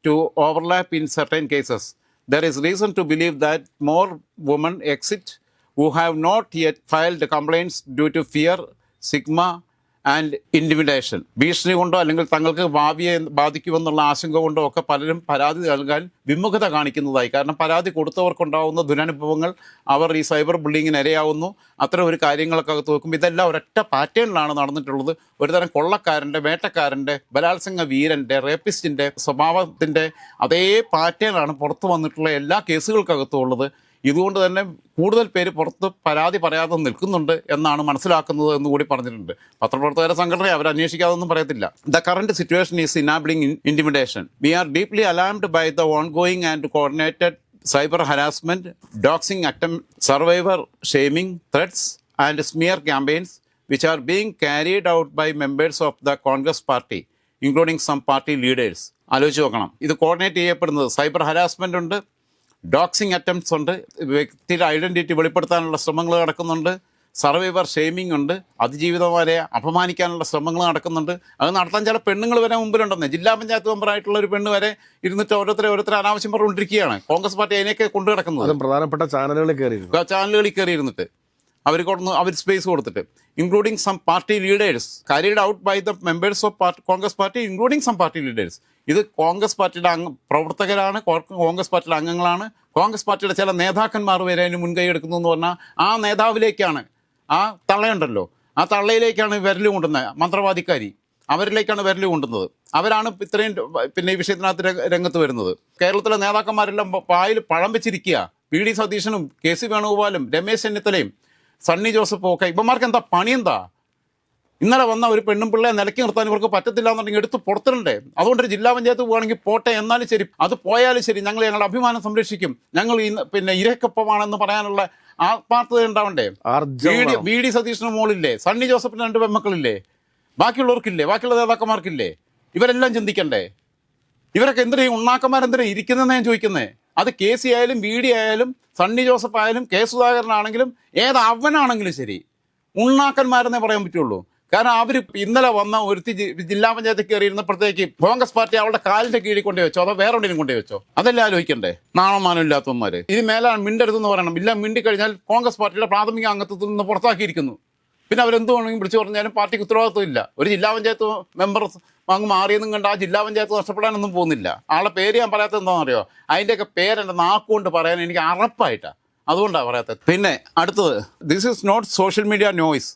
to overlap in certain cases. There is reason to believe that more women exit who have not yet filed complaints due to fear, stigma and intimidation. ഭീഷണി കൊണ്ടോ അല്ലെങ്കിൽ തങ്ങൾക്ക് ഭാവിയെ ബാധിക്കുമെന്നുള്ള ആശങ്ക കൊണ്ടോ ഒക്കെ പലരും പരാതി നൽകാൻ വിമുഖത കാണിക്കുന്നതായി. കാരണം പരാതി കൊടുത്തവർക്കുണ്ടാകുന്ന ദുരനുഭവങ്ങൾ, അവർ ഈ സൈബർ ബുള്ളിങ്ങിന് ഇരയാവുന്നു, അത്തരം ഒരു കാര്യങ്ങളൊക്കെ അകത്ത് നോക്കുമ്പോൾ ഇതെല്ലാം ഒരൊറ്റ പാറ്റേണിലാണ് നടന്നിട്ടുള്ളത്. ഒരുതരം കൊള്ളക്കാരൻ്റെ, വേട്ടക്കാരൻ്റെ, ബലാത്സംഗ വീരൻ്റെ, റേപ്പിസ്റ്റിൻ്റെ സ്വഭാവത്തിൻ്റെ അതേ പാറ്റേണാണ് പുറത്തു വന്നിട്ടുള്ള എല്ലാ കേസുകൾക്കകത്തും ഉള്ളത്. ഇതുകൊണ്ട് തന്നെ കൂടുതൽ പേര് പുറത്ത് പരാതി പറയാതെ നിൽക്കുന്നുണ്ട് എന്നാണ് മനസ്സിലാക്കുന്നത് എന്നുകൂടി പറഞ്ഞിട്ടുണ്ട്. പത്രപ്രവർത്തകരുടെ സംഘടന അവർ അന്വേഷിക്കാതൊന്നും പറയത്തില്ല. The current situation is enabling intimidation. We are deeply alarmed by the ongoing and coordinated cyber harassment, doxing attempt, survivor shaming, threats and smear campaigns which are being carried out by members of the Congress party, including some party leaders. ആലോചിച്ച് നോക്കണം. ഇത് coordinate ചെയ്യപ്പെടുന്നത് cyber harassment ഉണ്ട്, ഡോക്സിങ് attempts ഉണ്ട്, വ്യക്തിയുടെ identity വെളിപ്പെടുത്താനുള്ള ശ്രമങ്ങൾ നടക്കുന്നുണ്ട്, survivor shaming ഉണ്ട്, അതിജീവിതമാരെ അപമാനിക്കാനുള്ള ശ്രമങ്ങൾ നടക്കുന്നുണ്ട്. അത് നടത്താൻ ചില പെണ്ണുങ്ങൾ വരെ മുമ്പിലുണ്ടെന്ന്. ജില്ലാ പഞ്ചായത്ത് മെമ്പറായിട്ടുള്ള ഒരു പെണ്ണ് വരെ ഇരുന്നിട്ട് ഓരോരുത്തരെ അനാവശ്യം പറഞ്ഞുകൊണ്ടിരിക്കുകയാണ്. കോൺഗ്രസ് പാർട്ടി അതിനെയൊക്കെ കൊണ്ടു കിടക്കുന്നത്. പ്രധാനപ്പെട്ട ചാനലുകളിൽ കയറി ഇരുന്നിട്ട് അവർ സ്പേസ് കൊടുത്തിട്ട്, including some party leaders carried out by the members of Congress party including some party leaders. ഇത് കോൺഗ്രസ് പാർട്ടിയുടെ പ്രവർത്തകരാണ്, കോൺഗ്രസ് പാർട്ടിയുടെ അംഗങ്ങളാണ്, കോൺഗ്രസ് പാർട്ടിയുടെ ചില നേതാക്കന്മാർ വരെ അതിന് മുൻകൈ എടുക്കുന്നു എന്ന് പറഞ്ഞാൽ ആ നേതാവിലേക്കാണ്, ആ തള്ളയുണ്ടല്ലോ, ആ തള്ളയിലേക്കാണ് വിരൽ കൊണ്ടുന്നത്. മന്ത്രവാദിക്കാരി അവരിലേക്കാണ് വിരൽ കൊണ്ടുന്നത്. അവരാണ് ഇത്രയും ഈ വിഷയത്തിനകത്ത് രംഗത്ത് വരുന്നത്. കേരളത്തിലെ നേതാക്കന്മാരെല്ലാം പായിൽ പഴം വെച്ചിരിക്കുക. വി.ഡി. സതീശനും കെ.സി. വേണുഗോപാലും രമേശ് ചെന്നിത്തലയും സണ്ണി ജോസഫും ഒക്കെ. ഇവന്മാർക്ക് എന്താ പണിയെന്താ? ഇന്നലെ വന്ന ഒരു പെണ്ണും പിള്ളയെ നിലയ്ക്ക് നിർത്താൻ ഇവർക്ക് പറ്റത്തില്ല എന്നുണ്ടെങ്കിൽ എടുത്ത് പുറത്തിടണ്ടേ? അതുകൊണ്ട് ജില്ലാ പഞ്ചായത്ത് പോവുകയാണെങ്കിൽ പോട്ടെ, എന്നാലും ശരി, അത് പോയാലും ശരി, ഞങ്ങളുടെ അഭിമാനം സംരക്ഷിക്കും, ഞങ്ങൾ ഇരക്കൊപ്പമാണെന്ന് പറയാനുള്ള ആത്മാർത്ഥത ഉണ്ടാവണ്ടേ? വി.ഡി. സതീശന് മോളില്ലേ? സണ്ണി ജോസഫിന് 2 പെൺമക്കളില്ലേ? ബാക്കിയുള്ളവർക്കില്ലേ? ബാക്കിയുള്ള നേതാക്കന്മാർക്കില്ലേ? ഇവരെല്ലാം ചിന്തിക്കണ്ടേ? ഇവരൊക്കെ എന്തിനാ ഉണ്ണാക്കന്മാരെന്തിനാ ഇരിക്കുന്നതെന്ന് ഞാൻ ചോദിക്കുന്നത്. അത് കെ.സി. ആയാലും വി.ഡി. ആയാലും സണ്ണി ജോസഫ് ആയാലും കെ. സുധാകരനാണെങ്കിലും അവനാണെങ്കിലും ശരി, ഉണ്ണാക്കന്മാരെന്നേ പറയാൻ പറ്റുള്ളൂ. കാരണം അവർ ഇന്നലെ വന്ന ഒരുത്തി ജില്ലാ പഞ്ചായത്തിൽ കയറി ഇരുന്നപ്പോഴത്തേക്ക് കോൺഗ്രസ് പാർട്ടി അവളുടെ കാലിന്റെ കീഴിൽ കൊണ്ടുപോയി വെച്ചോ, അതോ വേറെ എവിടെയും കൊണ്ടുപോയി വെച്ചോ? അതല്ലേ ആലോചിക്കണ്ടേ? നാണമാനം ഇല്ലാത്തവന്മാര്. ഇനി മേലാണ് മിണ്ടരുതെന്ന് പറയണം. ഇല്ല, മിണ്ടിക്കഴിഞ്ഞാൽ കോൺഗ്രസ് പാർട്ടിയുടെ പ്രാഥമിക അംഗത്വത്തിൽ നിന്ന് പുറത്താക്കിയിരിക്കുന്നു. പിന്നെ അവരെന്ത് വേണമെങ്കിലും വിളിച്ചു പറഞ്ഞാലും പാർട്ടിക്ക് ഉത്തരവാദിത്വം ഇല്ല. ഒരു ജില്ലാ പഞ്ചായത്ത് മെമ്പർ അങ്ങ് മാറിയെന്നും കണ്ട് ആ ജില്ലാ പഞ്ചായത്ത് നഷ്ടപ്പെടാനൊന്നും പോകുന്നില്ല. ആളെ പേര് ഞാൻ പറയാത്തത് എന്താണെന്നറിയോ? അതിൻ്റെയൊക്കെ പേരെൻ്റെ നാക്കുകൊണ്ട് പറയാൻ എനിക്ക് അറപ്പായിട്ടാണ്, അതുകൊണ്ടാണ് പറയാത്തത്. പിന്നെ അടുത്തത്, this is not social media noise,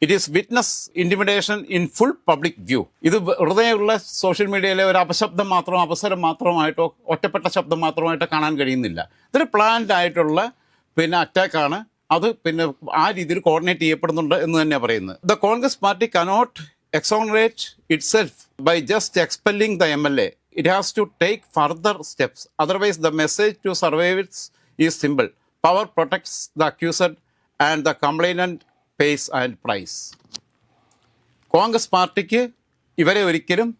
it is witness intimidation in full public view. ഇത് വെറുതെയുള്ള സോഷ്യൽ മീഡിയയിലെ ഒരു അപശബ്ദം അവസരം മാത്രമായിട്ടോ ഒറ്റപ്പെട്ട ശബ്ദം മാത്രമായിട്ടോ കാണാൻ കഴിയുന്നില്ല. ഇതൊരു പ്ലാൻഡ് ആയിട്ടുള്ള അറ്റാക്കാണ്. അത് ആ രീതിയിൽ കോർഡിനേറ്റ് ചെയ്യപ്പെടുന്നുണ്ട് എന്ന് തന്നെയാണ് പറയുന്നത്. The Congress party cannot exonerate itself by just expelling the MLA. It has to take further steps. Otherwise, the message to survivors is simple. Power protects the accused and the complainant pays and price. Congress പാർട്ടിക്ക് ഇവരെ ഒരിക്കലും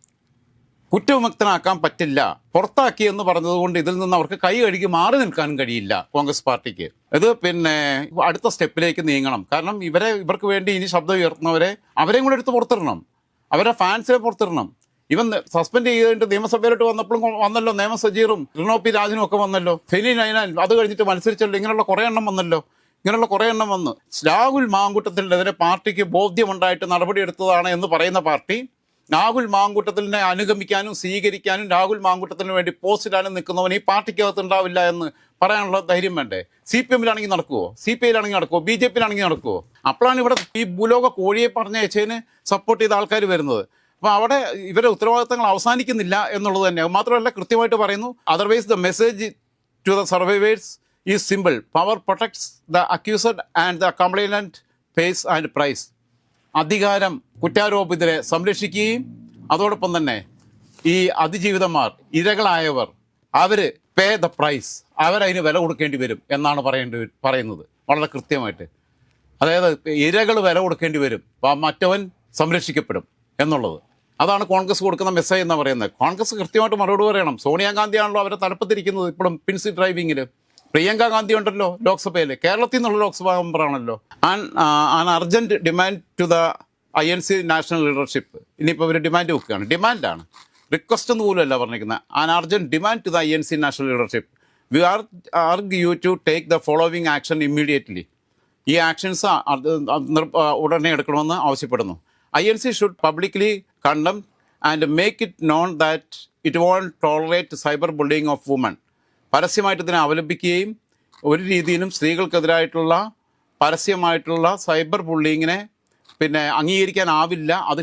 കുറ്റവിമുക്തനാക്കാൻ പറ്റില്ല. പുറത്താക്കി എന്ന് പറഞ്ഞതുകൊണ്ട് ഇതിൽ നിന്ന് അവർക്ക് കൈ കഴുകി മാറി നിൽക്കാനും കഴിയില്ല കോൺഗ്രസ് പാർട്ടിക്ക്. ഇത് അടുത്ത സ്റ്റെപ്പിലേക്ക് നീങ്ങണം. കാരണം ഇവർക്ക് വേണ്ടി ഇനി ശബ്ദം ഉയർത്തുന്നവരെ അവരെയും കൂടെ എടുത്ത് പുറത്തിടണം, അവരുടെ ഫാൻസിനെ പുറത്തിടണം. ഇവൻ സസ്പെൻഡ് ചെയ്തിട്ട് നിയമസഭയിലോട്ട് വന്നല്ലോ നിയമ സജീറും റിനോ പി രാജനും ഒക്കെ വന്നല്ലോ. ഫെനി നൈനാൽ അത് കഴിഞ്ഞിട്ട് മത്സരിച്ചല്ലോ. ഇങ്ങനെയുള്ള കുറേ എണ്ണം വന്നു. രാഹുൽ മാങ്കൂട്ടത്തിനെതിരെ പാർട്ടിക്ക് ബോധ്യമുണ്ടായിട്ട് നടപടിയെടുത്തതാണ് എന്ന് പറയുന്ന പാർട്ടി രാഹുൽ മാങ്കൂട്ടത്തിനെ അനുഗമിക്കാനും സ്വീകരിക്കാനും രാഹുൽ മാങ്കൂട്ടത്തിന് വേണ്ടി പോസ്റ്റിടാനും നിൽക്കുന്നവൻ ഈ പാർട്ടിക്കകത്ത് ഉണ്ടാവില്ല എന്ന് പറയാനുള്ള ധൈര്യം വേണ്ടേ? CPM-ലാണെങ്കിൽ നടക്കുമോ? CPI-ലാണെങ്കിൽ നടക്കുമോ? BJP-ലാണെങ്കിൽ നടക്കുമോ? അപ്പോഴാണ് ഇവിടെ ഈ ഭൂലോക കോഴിയെ പറഞ്ഞയച്ചതിന് സപ്പോർട്ട് ചെയ്ത ആൾക്കാർ വരുന്നത്. അപ്പോൾ അവിടെ ഇവരുടെ ഉത്തരവാദിത്തങ്ങൾ അവസാനിക്കുന്നില്ല എന്നുള്ളത് തന്നെ. മാത്രമല്ല, കൃത്യമായിട്ട് പറയുന്നു, otherwise the message to the survivors is simple. Power protects the accused and the complainant pays and price. അധികാരം കുറ്റാരോപിതരെ സംരക്ഷിക്കുകയും അതോടൊപ്പം തന്നെ ഈ അതിജീവിതന്മാർ, ഇരകളായവർ, അവർ പേ ദ പ്രൈസ്, അവരതിന് വില കൊടുക്കേണ്ടി വരും എന്നാണ് പറയുന്നത് വളരെ കൃത്യമായിട്ട്. അതായത് ഇരകൾ വില കൊടുക്കേണ്ടി വരും, മറ്റവൻ സംരക്ഷിക്കപ്പെടും എന്നുള്ളത്. അതാണ് കോൺഗ്രസ് കൊടുക്കുന്ന മെസ്സേജ് എന്ന് പറയുന്നത്. കോൺഗ്രസ് കൃത്യമായിട്ട് മറുപടി പറയണം. സോണിയാഗാന്ധിയാണല്ലോ അവരെ തലപ്പത്തിരിക്കുന്നത് ഇപ്പോഴും പിൻസി ഡ്രൈവിങ്ങിൽ. പ്രിയങ്ക ഗാന്ധി ഉണ്ടല്ലോ ലോക്സഭയിൽ, കേരളത്തിൽ നിന്നുള്ള ലോക്സഭാ മെമ്പറാണല്ലോ. An urgent demand to the INC national leadership. ഇനിയിപ്പോൾ ഇവർ ഡിമാൻഡ് വെക്കുകയാണ്. ഡിമാൻഡാണ്, റിക്വസ്റ്റ് എന്ന് പോലും അല്ല പറഞ്ഞിരിക്കുന്നത്. An urgent demand to the INC national leadership. We urge you to take the following action immediately. ഈ ആക്ഷൻസ് ഉടനെ എടുക്കണമെന്ന് ആവശ്യപ്പെടുന്നു. INC should publicly condemn and make it known that it won't tolerate cyber bullying of woman. പരസ്യമായിട്ട് ഇതിനെ അവലംബിക്കുകയും ഒരു രീതിയിലും സ്ത്രീകൾക്കെതിരായിട്ടുള്ള പരസ്യമായിട്ടുള്ള cyber ബുള്ളിങ്ങിനെ അംഗീകരിക്കാനാവില്ല, അത്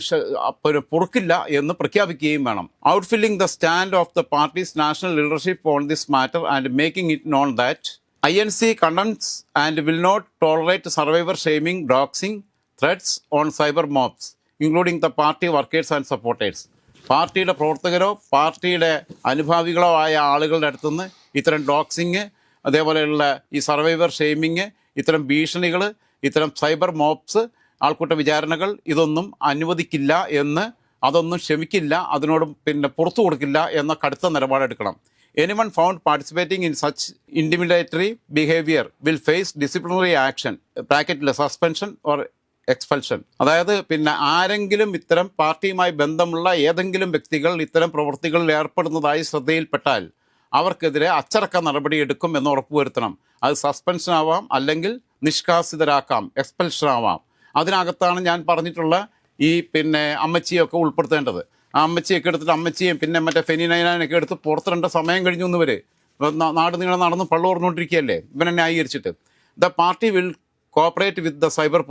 പൊറുക്കില്ല എന്ന് പ്രഖ്യാപിക്കുകയും വേണം. Outlining the stand of the parties national leadership on this matter and making it known that INC condemns and will not tolerate survivor shaming, doxing, threats on cyber mobs including the party workers and supporters. പാർട്ടിയുടെ പ്രവർത്തകരോ പാർട്ടിയുടെ അനുഭാവികളോ ആയ ആളുകളുടെ അടുത്തുനിന്ന് ഇത്തരം ഡോക്സിങ്, അതേപോലെയുള്ള ഈ survivor shaming, ഇത്തരം ഭീഷണികൾ, ഇത്തരം സൈബർ മോബ്സ്, ആൾക്കൂട്ട വിചാരണകൾ, ഇതൊന്നും അനുവദിക്കില്ല എന്ന്, അതൊന്നും ക്ഷമിക്കില്ല, അതിനോട് പുറത്തു കൊടുക്കില്ല എന്ന കടുത്ത നിലപാടെടുക്കണം. Anyone found participating in such intimidatory behavior will face disciplinary action, ബ്രാക്കറ്റിൽ സസ്പെൻഷൻ ഓർ എക്സ്പൾഷൻ. അതായത് പിന്നെ ആരെങ്കിലും ഇത്തരം പാർട്ടിയുമായി ബന്ധമുള്ള ഏതെങ്കിലും വ്യക്തികൾ ഇത്തരം പ്രവൃത്തികളിൽ ഏർപ്പെടുന്നതായി ശ്രദ്ധയിൽപ്പെട്ടാൽ അവർക്കെതിരെ അച്ചടക്ക നടപടി എടുക്കും എന്ന് ഉറപ്പുവരുത്തണം. അത് സസ്പെൻഷൻ ആവാം, അല്ലെങ്കിൽ നിഷ്കാസിതരാക്കാം, എക്സ്പൾഷൻ ആവാം. അതിനകത്താണ് ഞാൻ പറഞ്ഞിട്ടുള്ള ഈ പിന്നെ അമ്മച്ചിയൊക്കെ ഉൾപ്പെടുത്തേണ്ടത്. ആ അമ്മച്ചിയൊക്കെ എടുത്തിട്ട് അമ്മച്ചിയും പിന്നെ മറ്റേ ഫെനിനൈനൊക്കെ എടുത്ത് പുറത്തിടേണ്ട സമയം കഴിഞ്ഞു എന്നവർ നാട് നീളം നടന്ന് പള്ളു തുറന്നുകൊണ്ടിരിക്കുകയല്ലേ ഇവനെ ന്യായീകരിച്ചിട്ട്. The party will cooperate with the cyber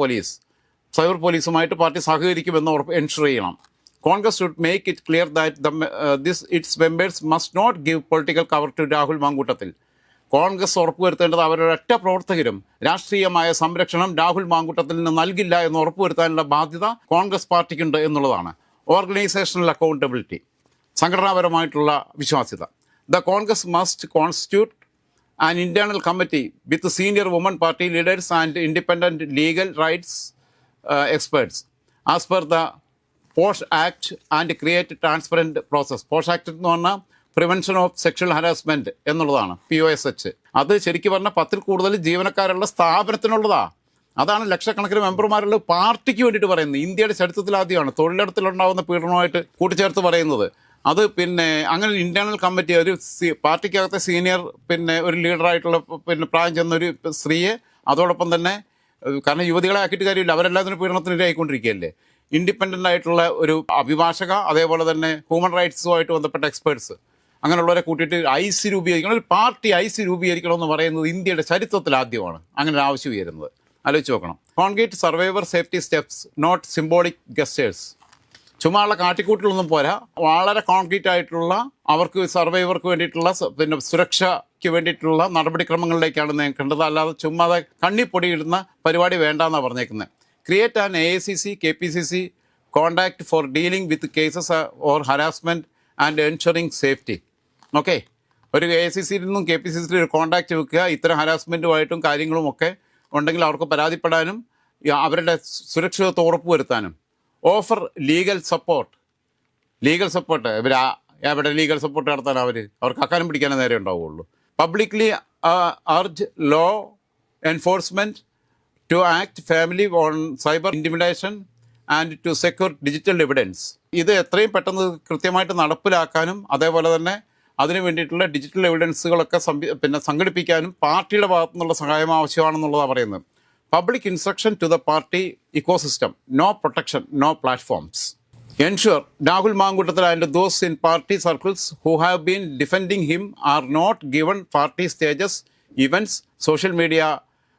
പോലീസുമായിട്ട് പാർട്ടി സഹകരിക്കുമെന്ന് എൻഷുർ ചെയ്യണം. Congress should make it clear that its members must not give political cover to Rahul Mankoottathil. Congress ഉറപ്പുവരുത്തേണ്ടത് അവരുടെ ഒറ്റ പ്രവർത്തകരും രാഷ്ട്രീയമായ സംരക്ഷണം രാഹുൽ മാങ്കൂട്ടത്തിൽ നിന്ന് നൽകില്ല എന്ന് ഉറപ്പുവരുത്താനുള്ള ബാധ്യത കോൺഗ്രസ് പാർട്ടിക്കുണ്ട് എന്നുള്ളതാണ്. ഓർഗനൈസേഷണൽ അക്കൗണ്ടബിലിറ്റി, സംഘടനാപരമായിട്ടുള്ള വിശ്വാസ്യത. The Congress must constitute an internal committee with senior women party leaders and independent legal rights experts as per the POSH Act and create transparent process. POSH Act എന്ന് പറഞ്ഞാൽ പ്രിവെൻഷൻ ഓഫ് സെക്ഷൽ ഹരാസ്മെൻറ്റ് എന്നുള്ളതാണ്, POSH. അത് ശരിക്കും പറഞ്ഞാൽ 10ൽ കൂടുതൽ ജീവനക്കാരുള്ള സ്ഥാപനത്തിനുള്ളതാ. അതാണ് ലക്ഷക്കണക്കിന് മെമ്പർമാരുള്ള പാർട്ടിക്ക് വേണ്ടിയിട്ട് പറയുന്നത്. ഇന്ത്യയുടെ ചരിത്രത്തിൽ ആദ്യമാണ് തൊഴിലിടത്തിലുണ്ടാകുന്ന പീഡനമായിട്ട് കൂട്ടിച്ചേർത്ത് പറയുന്നത്. അത് പിന്നെ അങ്ങനെ ഇൻറ്റേർണൽ കമ്മിറ്റി, ഒരു പാർട്ടിക്കകത്തെ സീനിയർ പിന്നെ ഒരു ലീഡറായിട്ടുള്ള പിന്നെ പ്രായം ചെന്നൊരു സ്ത്രീയെ, അതോടൊപ്പം തന്നെ കാരണം യുവതികളെ ആക്കിയിട്ട് കാര്യമില്ല, അവരെല്ലാത്തിനും പീഡനത്തിന് ഇരയായിക്കൊണ്ടിരിക്കുകയല്ലേ, ഇൻഡിപെൻഡൻ്റ് ആയിട്ടുള്ള ഒരു അഭിഭാഷക, അതേപോലെ തന്നെ ഹ്യൂമൻ റൈറ്റ്സുമായിട്ട് ബന്ധപ്പെട്ട എക്സ്പേർട്സ്, അങ്ങനെയുള്ളവരെ കൂട്ടിയിട്ട് IC രൂപീകരിക്കണം. ഒരു പാർട്ടി IC രൂപീകരിക്കണമെന്ന് പറയുന്നത് ഇന്ത്യയുടെ ചരിത്രത്തിൽ ആദ്യമാണ് അങ്ങനെ ഒരു ആവശ്യം ഉയരുന്നത്. ആലോചിച്ച് നോക്കണം. Concrete survivor safety steps, not symbolic gestures. ചുമ്മാ ഉള്ള കാട്ടിക്കൂട്ടിലൊന്നും പോരാ, വളരെ കോൺക്രീറ്റ് ആയിട്ടുള്ള അവർക്ക് സർവൈവർക്ക് വേണ്ടിയിട്ടുള്ള പിന്നെ സുരക്ഷയ്ക്ക് വേണ്ടിയിട്ടുള്ള നടപടിക്രമങ്ങളിലേക്കാണ് നീക്കേണ്ടത്. അല്ലാതെ ചുമ്മാതെ കണ്ണിപ്പൊടിയിടുന്ന പരിപാടി വേണ്ടെന്നാണ് പറഞ്ഞേക്കുന്നത്. Create an AICC KPCC contact four dealing with cases or harassment and ensuring safety. Okay, ഒരു AICCയിൽ നിന്നും KPCCയിൽ ഒരു കോണ്ടാക്ട് വെക്കുക. ഇത്തരം ഹരാസ്മെൻറ്റുമായിട്ടും കാര്യങ്ങളും ഒക്കെ ഉണ്ടെങ്കിൽ അവർക്ക് പരാതിപ്പെടാനും അവരുടെ സുരക്ഷിതത്വം ഉറപ്പുവരുത്താനും. Offer legal support. ഇവർ എവിടെ ലീഗൽ സപ്പോർട്ട് നടത്താൻ അവർക്ക് അക്കാനും പിടിക്കാനും നേരെ ഉണ്ടാവുകയുള്ളൂ. Publicly urge law enforcement to act firmly on cyber intimidation and to secure digital evidence. ഇത് എത്രയും പെട്ടെന്ന് കൃത്യമായിട്ട് നടപ്പിലാക്കാനും അതേപോലെ തന്നെ അതിന് വേണ്ടിയിട്ടുള്ള ഡിജിറ്റൽ എവിഡൻസുകളൊക്കെ പിന്നെ സംഘടിപ്പിക്കാനും പാർട്ടിയുടെ ഭാഗത്തു നിന്നുള്ള സഹായം ആവശ്യമാണെന്നുള്ളതാണ് പറയുന്നത്. Public instruction to the party ecosystem, no protection, no platforms. Ensure Rahul Mangutattal and those in party circles who have been defending him are not given party stages, events, social media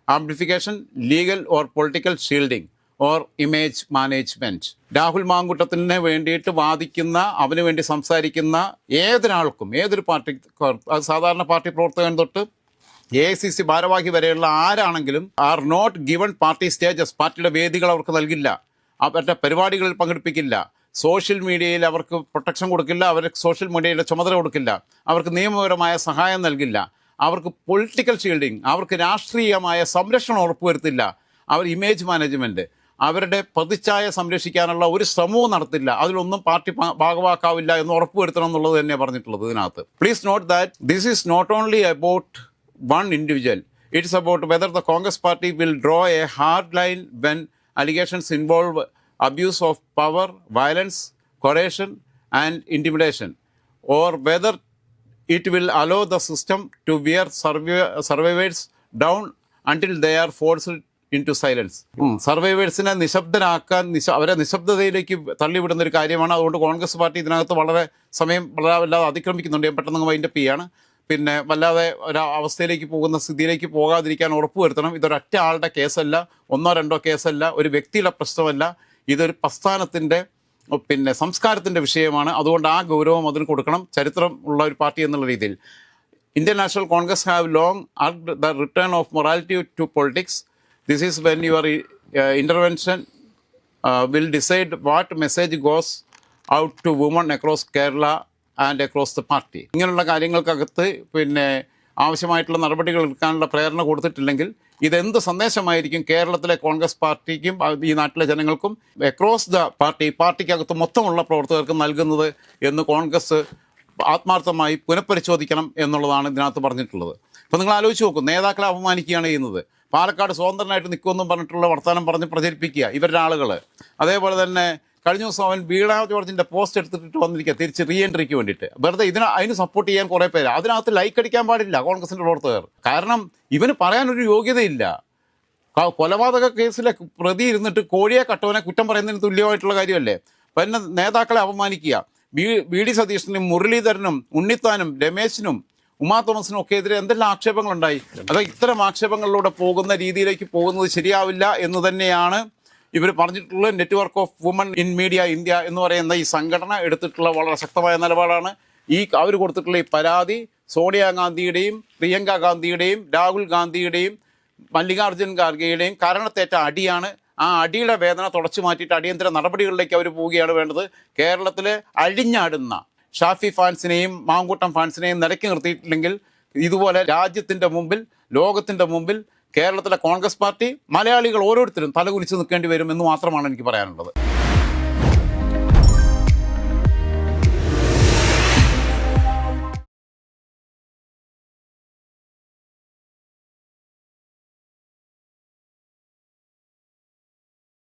amplification, legal or political shielding or image management. Rahul മാങ്കൂട്ടത്തിന് വേണ്ടിയിട്ട് വാദിക്കുന്ന, അവന് വേണ്ടി സംസാരിക്കുന്ന ഏതൊരാൾക്കും, ഏതൊരു party, അത് സാധാരണ party പ്രവർത്തകൻ തൊട്ട് AICC ഭാരവാഹി വരെയുള്ള ആരാണെങ്കിലും are not given party stages, പാർട്ടിയുടെ വേദികൾ അവർക്ക് നൽകില്ല, അവരുടെ പരിപാടികളിൽ പങ്കെടുപ്പിക്കില്ല, സോഷ്യൽ മീഡിയയിൽ അവർക്ക് പ്രൊട്ടക്ഷൻ കൊടുക്കില്ല, അവർക്ക് സോഷ്യൽ മീഡിയയുടെ ചുമതല കൊടുക്കില്ല, അവർക്ക് നിയമപരമായ സഹായം നൽകില്ല, അവർക്ക് പൊളിറ്റിക്കൽ ഷീൽഡിങ്, അവർക്ക് രാഷ്ട്രീയമായ സംരക്ഷണം ഉറപ്പുവരുത്തില്ല, അവർ ഇമേജ് മാനേജ്മെൻറ്റ്, അവരുടെ പ്രതിച്ഛായ സംരക്ഷിക്കാനുള്ള ഒരു ശ്രമവും നടത്തില്ല, അതിലൊന്നും പാർട്ടി ഭാഗവാക്കാവില്ല എന്ന് ഉറപ്പുവരുത്തണം എന്നുള്ളത് തന്നെയാണ് പറഞ്ഞിട്ടുള്ളത് ഇതിനകത്ത്. Please note that this is not only about one individual. It is about whether the Congress party will draw a hard line when allegations involve abuse of power, violence, coercion and intimidation, or whether it will allow the system to wear survivors down until they are forced into silence. സർവൈവേഴ്സിനെ നിശബ്ദരാക്കാൻ, അവരെ നിശബ്ദതയിലേക്ക് തള്ളിവിടുന്ന ഒരു കാര്യമാണ്. അതുകൊണ്ട് Congress party ഇതിനകത്ത് വളരെ സമയം വല്ലാതെ അതിക്രമിക്കുന്നുണ്ട്. ഞാൻ പെട്ടെന്ന് വൈൻഡപ്പ് ചെയ്യാണ്. പിന്നെ വല്ലാതെ ഒരു അവസ്ഥയിലേക്ക് പോകുന്ന സ്ഥിതിയിലേക്ക് പോകാതിരിക്കാൻ ഉറപ്പുവരുത്തണം. ഇതൊരൊറ്റ ആളുടെ കേസല്ല, 1-2 കേസല്ല, ഒരു വ്യക്തിയുടെ പ്രശ്നമല്ല, ഇതൊരു പ്രസ്ഥാനത്തിൻ്റെ പിന്നെ സംസ്കാരത്തിൻ്റെ വിഷയമാണ്. അതുകൊണ്ട് ആ ഗൗരവം അതിന് കൊടുക്കണം, ചരിത്രം ഉള്ള ഒരു പാർട്ടി എന്നുള്ള രീതിയിൽ. Indian National Congress have long urged the return of morality to politics. This is when your intervention will decide what message goes out to woman across Kerala and across the party. ഇങ്ങനെയുള്ള കാര്യങ്ങൾക്കകത്ത് പിന്നെ ആവശ്യമായിട്ടുള്ള നടപടികൾ എടുക്കാനുള്ള പ്രേരണ കൊടുത്തിട്ടില്ലെങ്കിൽ ഇതെന്ത് സന്ദേശമായിരിക്കും കേരളത്തിലെ കോൺഗ്രസ് പാർട്ടിക്കും ഈ നാട്ടിലെ ജനങ്ങൾക്കും അക്രോസ് ദ പാർട്ടിക്കകത്ത് മൊത്തമുള്ള പ്രവർത്തകർക്കും നൽകുന്നത് എന്ന് കോൺഗ്രസ് ആത്മാർത്ഥമായി പുനഃപരിശോധിക്കണം എന്നുള്ളതാണ് ഇതിനകത്ത് പറഞ്ഞിട്ടുള്ളത്. ഇപ്പോൾ നിങ്ങൾ ആലോചിച്ച് നോക്കും, നേതാക്കളെ അപമാനിക്കുകയാണ് ചെയ്യുന്നത്. പാലക്കാട് സ്വതന്ത്രനായിട്ട് നിൽക്കുമെന്നും പറഞ്ഞിട്ടുള്ള വർത്തമാനം പറഞ്ഞ് പ്രചരിപ്പിക്കുക ഇവരുടെ ആളുകൾ. അതേപോലെ തന്നെ കഴിഞ്ഞ ദിവസം അവൻ വീണ ജോർജിൻ്റെ പോസ്റ്റ് എടുത്തിട്ട് വന്നിരിക്കുക തിരിച്ച് റീ എൻട്രിക്ക് വേണ്ടിയിട്ട്. വെറുതെ അതിന് സപ്പോർട്ട് ചെയ്യാൻ കുറേ പേര്, അതിനകത്ത് ലൈക്ക് അടിക്കാൻ പാടില്ല കോൺഗ്രസിൻ്റെ പ്രവർത്തകർ. കാരണം ഇവന് പറയാനൊരു യോഗ്യതയില്ല. കൊലപാതക കേസിലെ പ്രതി ഇരുന്നിട്ട് കോഴിയെ കട്ടവനെ കുറ്റം പറയുന്നതിന് തുല്യമായിട്ടുള്ള കാര്യമല്ലേ. പിന്നെ നേതാക്കളെ അപമാനിക്കുക. വി ഡി സതീശനും മുരളീധരനും ഉണ്ണിത്താനും രമേശിനും ഉമാ തോമസിനും ഒക്കെ എതിരെ എന്തെല്ലാം ആക്ഷേപങ്ങളുണ്ടായി. അത് ഇത്തരം ആക്ഷേപങ്ങളിലൂടെ പോകുന്ന രീതിയിലേക്ക് പോകുന്നത് ശരിയാവില്ല എന്ന് തന്നെയാണ് ഇവർ പറഞ്ഞിട്ടുള്ളത്. Network of woman in media India എന്ന് പറയുന്ന ഈ സംഘടന എടുത്തിട്ടുള്ള വളരെ ശക്തമായ നിലപാടാണ്. അവർ കൊടുത്തിട്ടുള്ള ഈ പരാതി സോണിയാഗാന്ധിയുടെയും പ്രിയങ്ക ഗാന്ധിയുടെയും രാഹുൽ ഗാന്ധിയുടെയും മല്ലികാർജ്ജുൻ ഖാർഗെയുടെയും കാരണത്തേറ്റ അടിയാണ്. ആ അടിയുടെ വേദന തുടച്ചു മാറ്റിയിട്ട് അടിയന്തര നടപടികളിലേക്ക് അവർ പോവുകയാണ് വേണ്ടത്. കേരളത്തിൽ അഴിഞ്ഞാടുന്ന ഷാഫി ഫാൻസിനെയും മാങ്കൂട്ടം ഫാൻസിനെയും നിരക്കി നിർത്തിയിട്ടില്ലെങ്കിൽ ഇതുപോലെ രാജ്യത്തിൻ്റെ മുമ്പിൽ, ലോകത്തിൻ്റെ മുമ്പിൽ കേരളത്തിലെ കോൺഗ്രസ് പാർട്ടി, മലയാളികൾ ഓരോരുത്തരും തലകുനിച്ച് നിൽക്കേണ്ടി വരും എന്ന് മാത്രമാണ് എനിക്ക് പറയാനുള്ളത്.